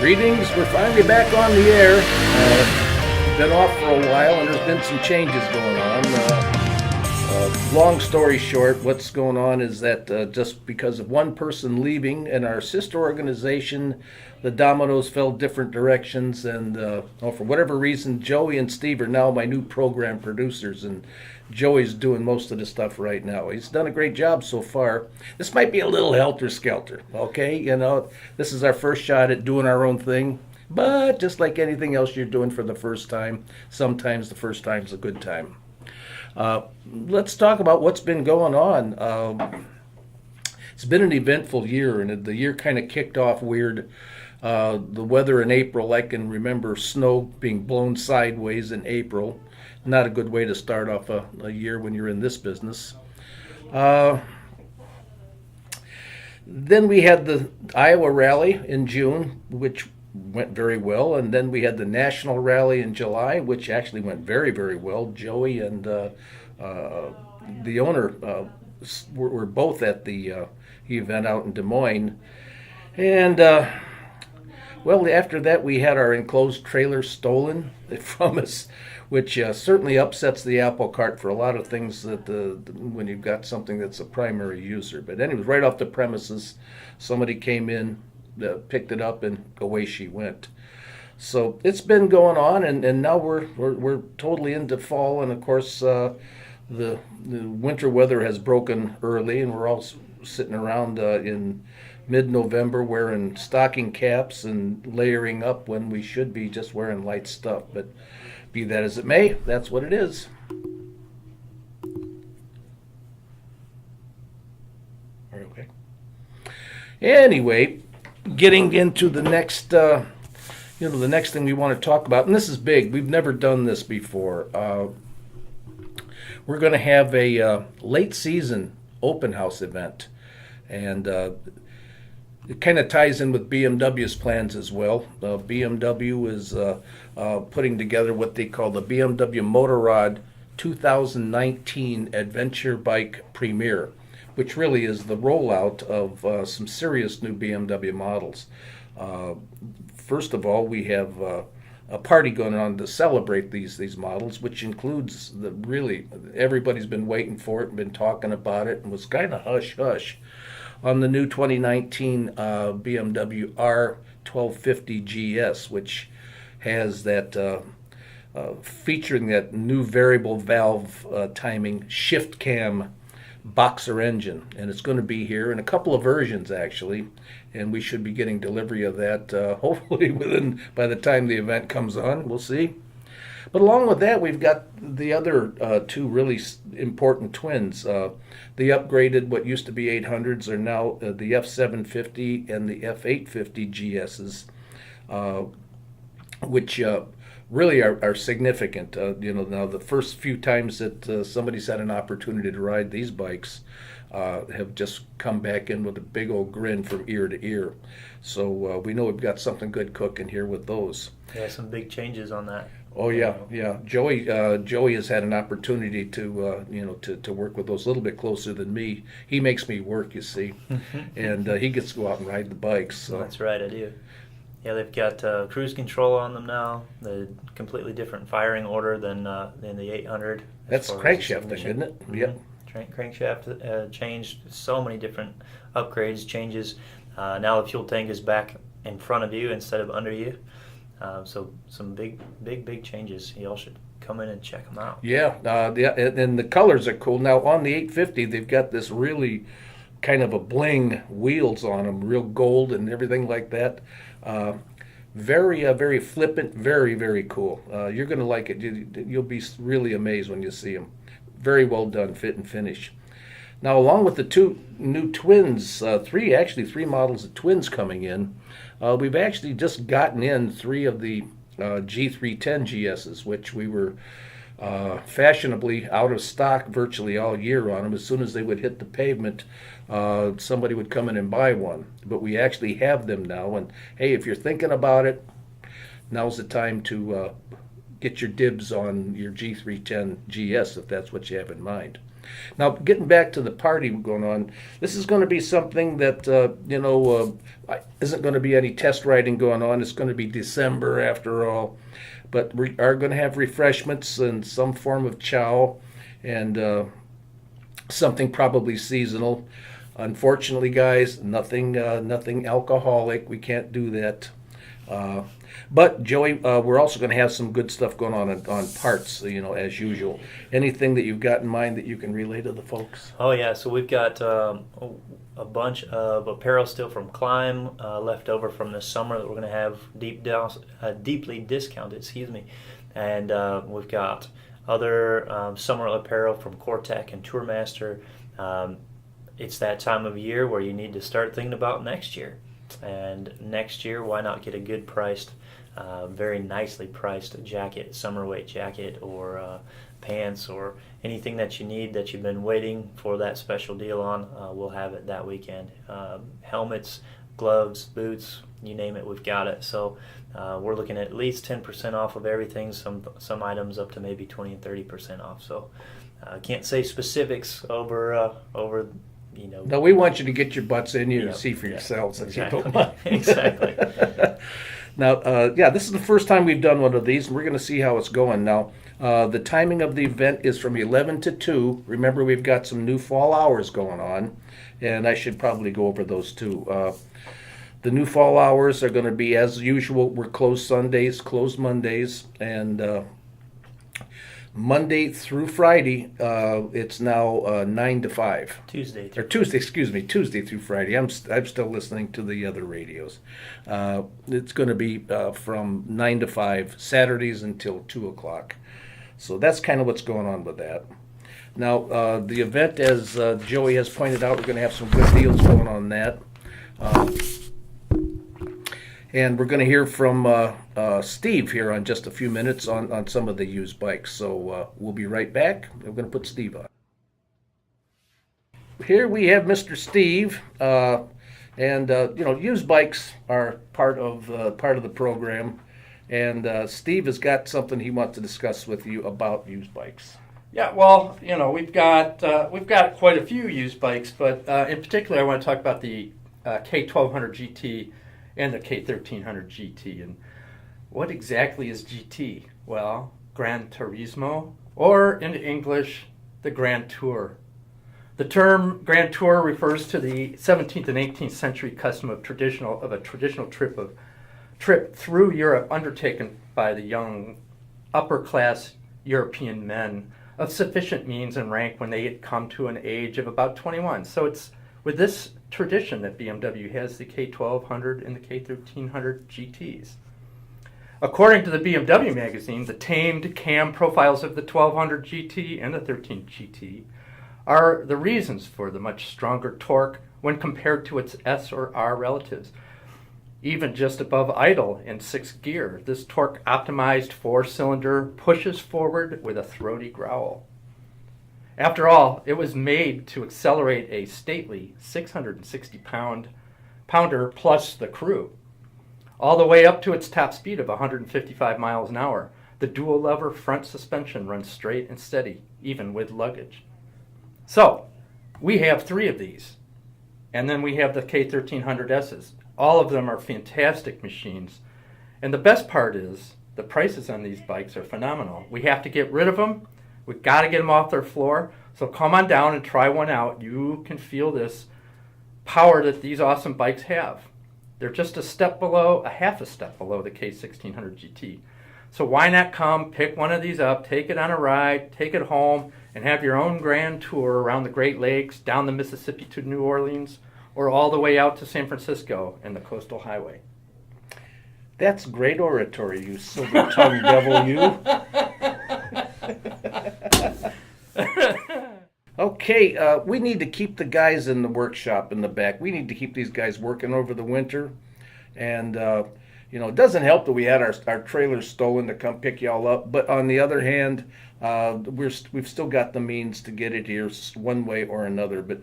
Greetings, we're finally back on the air. Been off for a while and there's been some changes going on. Long story short, what's going on is that just because of one person leaving in our sister organization, the dominoes fell different directions, and for whatever reason, Joey and Steve are now my new program producers, and Joey's doing most of the stuff right now. He's done a great job so far. This might be a little helter-skelter, okay? This is our first shot at doing our own thing, but just like anything else you're doing for the first time, sometimes the first time's a good time. Let's talk about what's been going on. It's been an eventful year, and the year kind of kicked off weird. The weather in April, I can remember snow being blown sideways in April. Not a good way to start off a year when you're in this business. Then we had the Iowa rally in June, which went very well, and then we had the national rally in July, which actually went very, very well. Joey and the owner were both at the event out in Des Moines, and well, after that we had our enclosed trailer stolen from us, which certainly upsets the apple cart for a lot of things that when you've got something that's a primary user. But anyway, right off the premises, somebody came in, picked it up, and away she went. So it's been going on, and now we're totally into fall, and of course the winter weather has broken early, and we're all sitting around in mid-November wearing stocking caps and layering up when we should be just wearing light stuff. But be that as it may, that's what it is. Are you okay? Anyway, getting into the next, the next thing we want to talk about, and this is big. We've never done this before. We're going to have a late season open house event, and it kind of ties in with BMW's plans as well. BMW is putting together what they call the BMW Motorrad 2019 Adventure Bike Premiere, which really is the rollout of some serious new BMW models. First of all, we have a party going on to celebrate these models, which includes everybody's been waiting for it and been talking about it, and was kind of hush-hush on the new 2019 BMW R1250 GS, which has that featuring that new variable valve timing shift cam boxer engine, and it's going to be here in a couple of versions actually, and we should be getting delivery of that hopefully by the time the event comes on. We'll see. But along with that, we've got the other two really important twins. The upgraded, what used to be 800s, are now the F750 and the F850 GSs, which really are significant. Now the first few times that somebody's had an opportunity to ride these bikes have just come back in with a big old grin from ear to ear. So we know we've got something good cooking here with those. Yeah, some big changes on that. Oh yeah. Joey has had an opportunity to to work with those a little bit closer than me. He makes me work, you see, and he gets to go out and ride the bikes. So. That's right, I do. Yeah, they've got cruise control on them now. The completely different firing order than the 800. That's crankshaft thing, isn't it? Mm-hmm. Yep. Crankshaft changed. So many different upgrades, changes. Now the fuel tank is back in front of you instead of under you. So some big changes. You all should come in and check them out. Yeah, and the colors are cool. Now on the 850, they've got this really kind of a bling wheels on them, real gold and everything like that. Very flippant, very cool. You're going to like it. You'll be really amazed when you see them. Very well done, fit and finish. Now, along with the two new twins, three models of twins coming in, we've actually just gotten in three of the G310 GSs, which we were fashionably out of stock virtually all year on them. As soon as they would hit the pavement, somebody would come in and buy one. But we actually have them now, and hey, if you're thinking about it, now's the time to get your dibs on your G310 GS if that's what you have in mind. Now, getting back to the party going on, this is going to be something that, isn't going to be any test riding going on. It's going to be December after all. But we are going to have refreshments and some form of chow and something probably seasonal. Unfortunately, guys, nothing alcoholic. We can't do that. But Joey, we're also going to have some good stuff going on parts, as usual. Anything that you've got in mind that you can relay to the folks? Oh yeah, so we've got a bunch of apparel still from Climb left over from this summer that we're going to have deeply discounted. Excuse me, and we've got other summer apparel from Cortec and Tourmaster. It's that time of year where you need to start thinking about next year. And next year, why not get a good priced, very nicely priced jacket, summer weight jacket, or pants, or anything that you need that you've been waiting for that special deal on. We'll have it that weekend. Helmets, gloves, boots, you name it, we've got it. So we're looking at least 10% off of everything, some items up to maybe 20 and 30% off. So I can't say specifics over No, we want you to get your butts in you and see for yourselves. Exactly. If you don't mind. Exactly. Now, this is the first time we've done one of these, and we're going to see how it's going. Now, the timing of the event is from 11 to 2. Remember, we've got some new fall hours going on, and I should probably go over those too. The new fall hours are going to be, as usual, we're closed Sundays, closed Mondays, and Monday through Friday, it's now 9 to 5. Tuesday through Friday. I'm still listening to the other radios. It's going to be from 9 to 5, Saturdays until 2 o'clock. So that's kind of what's going on with that. Now, the event, as Joey has pointed out, we're going to have some good deals going on that. And we're going to hear from Steve here on just a few minutes on some of the used bikes. So we'll be right back. We're going to put Steve on. Here we have Mr. Steve. Used bikes are part of the program. And Steve has got something he wants to discuss with you about used bikes. Yeah, well, we've got quite a few used bikes, but in particular, I want to talk about the K1200 GT and the K1300 GT. And what exactly is GT? Well, Gran Turismo, or in English, the Grand Tour. The term Grand Tour refers to the 17th and 18th century custom of a traditional trip through Europe undertaken by the young upper-class European men of sufficient means and rank when they had come to an age of about 21. So it's with this tradition that BMW has the K1200 and the K1300 GTs. According to the BMW magazine, the tamed cam profiles of the 1200 GT and the 13 GT are the reasons for the much stronger torque when compared to its S or R relatives. Even just above idle in 6th gear, this torque optimized 4-cylinder pushes forward with a throaty growl. After all, it was made to accelerate a stately 660-pounder plus the crew, all the way up to its top speed of 155 miles an hour. The dual-lever front suspension runs straight and steady, even with luggage. So, we have 3 of these, and then we have the K1300Ss. All of them are fantastic machines, and the best part is the prices on these bikes are phenomenal. We have to get rid of them. We've got to get them off their floor. So come on down and try one out. You can feel this power that these awesome bikes have. They're just a half a step below the K1600 GT. So why not come, pick one of these up, take it on a ride, take it home, and have your own grand tour around the Great Lakes, down the Mississippi to New Orleans, or all the way out to San Francisco and the Coastal Highway. That's great oratory, you silver-tongued devil, you. Okay, we need to keep the guys in the workshop in the back. We need to keep these guys working over the winter. And, it doesn't help that we had our trailers stolen to come pick y'all up. But on the other hand, we've still got the means to get it here one way or another. But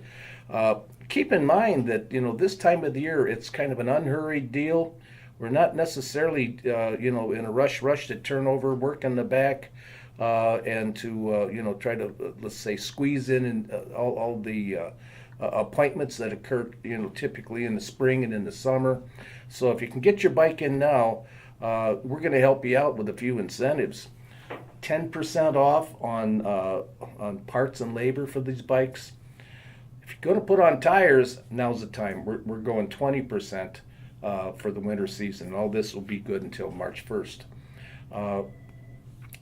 keep in mind that, this time of the year, it's kind of an unhurried deal. We're not necessarily, in a rush to turn over work in the back and to, try to, let's say, squeeze in all the appointments that occur, typically in the spring and in the summer. So if you can get your bike in now, we're going to help you out with a few incentives. 10% off on parts and labor for these bikes. If you're going to put on tires, now's the time. We're going 20% for the winter season. All this will be good until March 1st.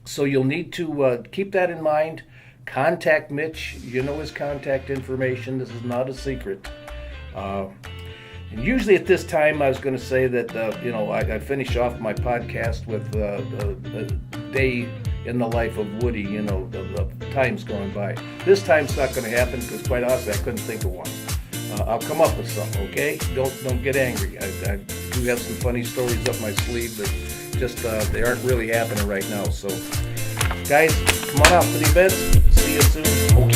So you'll need to keep that in mind. Contact Mitch. You know his contact information. This is not a secret. And usually at this time, I was going to say that, I finish off my podcast with a day in the life of Woody, the times going by. This time's not going to happen because, quite honestly, I couldn't think of one. I'll come up with something, okay? Don't get angry. I do have some funny stories up my sleeve, but just they aren't really happening right now. So, guys, come on out to the events. See you soon.